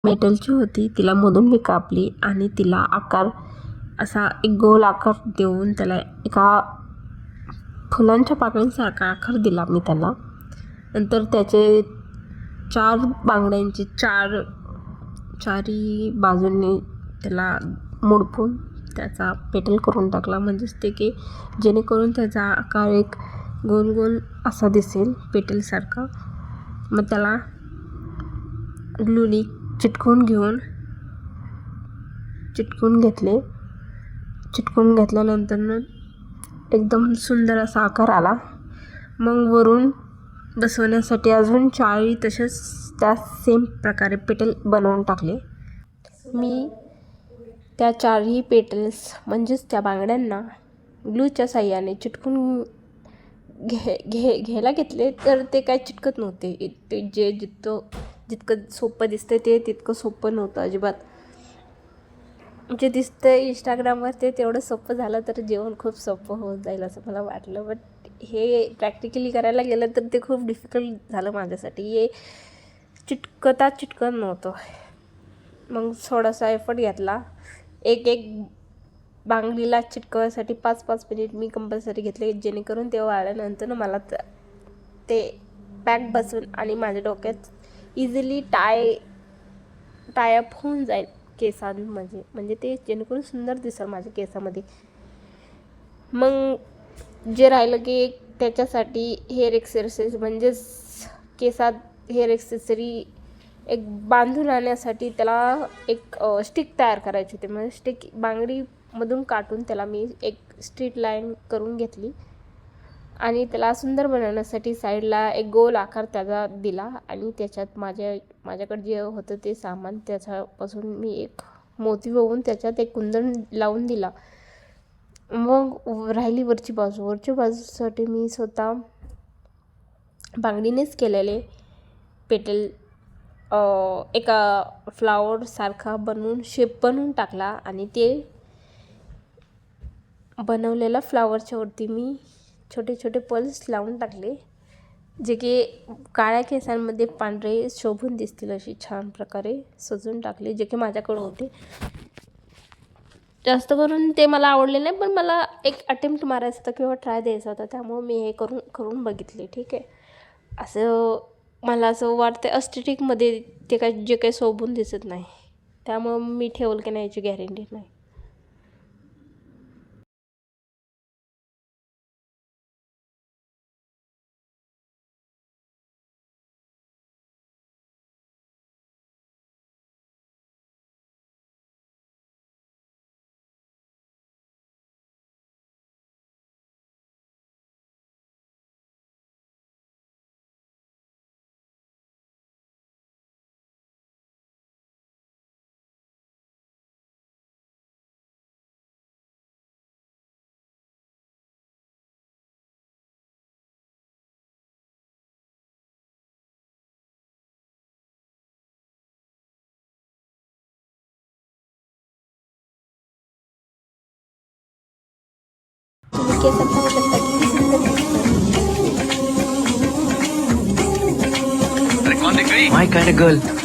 मेटलची होती, तिला मधून मी कापली आणि तिला आकार असा एक गोल आकार देऊन त्याला एका फुलांच्या पाकळीसारखा आकार दिला मी त्याला. नंतर त्याचे 4 बांगड्यांचे चारी बाजूंनी त्याला मोडपून त्याचा पेटल करून टाकला, म्हणजेच ते की जेणेकरून त्याचा आकार एक गोल गोल असा दिसेल पेटलसारखा. मग त्याला ग्लूनी चिटकून घेतले. चिटकून घेतल्यानंतर एकदम सुंदर असा आकार आला. मग वरून बसवण्यासाठी अजून 4 तसेच त्या सेम प्रकारे पेटल बनवून टाकले. मी त्या 4 पेटल्स म्हणजेच त्या बांगड्यांना ग्लूच्या साह्याने चिटकून घ्यायला घेतले, तर ते काय चिटकत नव्हते. ते जितकं सोपं दिसतं ते तितकं सोपं नव्हतं अजिबात. जे दिसतं इंस्टाग्रामवर ते तेवढं सोपं झालं तर जेवण खूप सोपं होत जाईल असं मला वाटलं. बट हे प्रॅक्टिकली करायला गेलं तर ते खूप डिफिकल्ट झालं माझ्यासाठी. हे चिटकत नव्हतं. मग थोडासा एफर्ट घेतला. एक बांगडीला चिटकवायसाठी 5-5 मिनिट मी कंपल्सरी घेतले, जेणेकरून ते वाळल्यानंतर मला ते पॅक बसून आणि माझ्या डोक्यात इझिली टायअप होऊन जाईल केसांमध्ये, म्हणजे ते जेणेकरून सुंदर दिसेल माझ्या केसामध्ये. मग जे राहिलं की त्याच्यासाठी हेअर एक्सरसाइज म्हणजेच केसात हेअर एक्सेसरी एक बांधून आणण्यासाठी त्याला एक स्टिक तयार करायची होती. म्हणजे स्टिक बांगडीमधून काढून त्याला मी एक स्ट्रीट लाईन करून घेतली आणि त्याला सुंदर बनवण्यासाठी साईडला एक गोल आकार त्याचा दिला आणि त्याच्यात माझ्याकडे जे होतं ते सामान, त्याच्यापासून मी एक मोती वळवून त्याच्यात एक कुंदन लावून दिला. मग राहिली वरची बाजूसाठी मी स्वतः बांगडीनेच केलेले पेटल एका फ्लावरसारखा शेप बनवून टाकला आणि ते बनवलेल्या फ्लावरच्या वरती मी छोटे छोटे पल्स लावून टाकले, जे की काळ्या केसांमध्ये पांढरे शोभून दिसतील अशी छान प्रकारे सजून टाकले, जे की माझ्याकडे होते. जास्त करून ते मला आवडले नाही, पण मला एक अटेम्प्ट मारायचा होता किंवा ट्राय द्यायचा होता, त्यामुळे मी हे करून बघितले. ठीक आहे, असं मला असं वाटतं एस्थेटिकमध्ये ते जे काही शोभून दिसत नाही, त्यामुळं मी ठेवलं की नाही याची गॅरंटी नाही. तुम्ही केसात पाहू शकता किती सुंदर दिसतात. My kind of girl.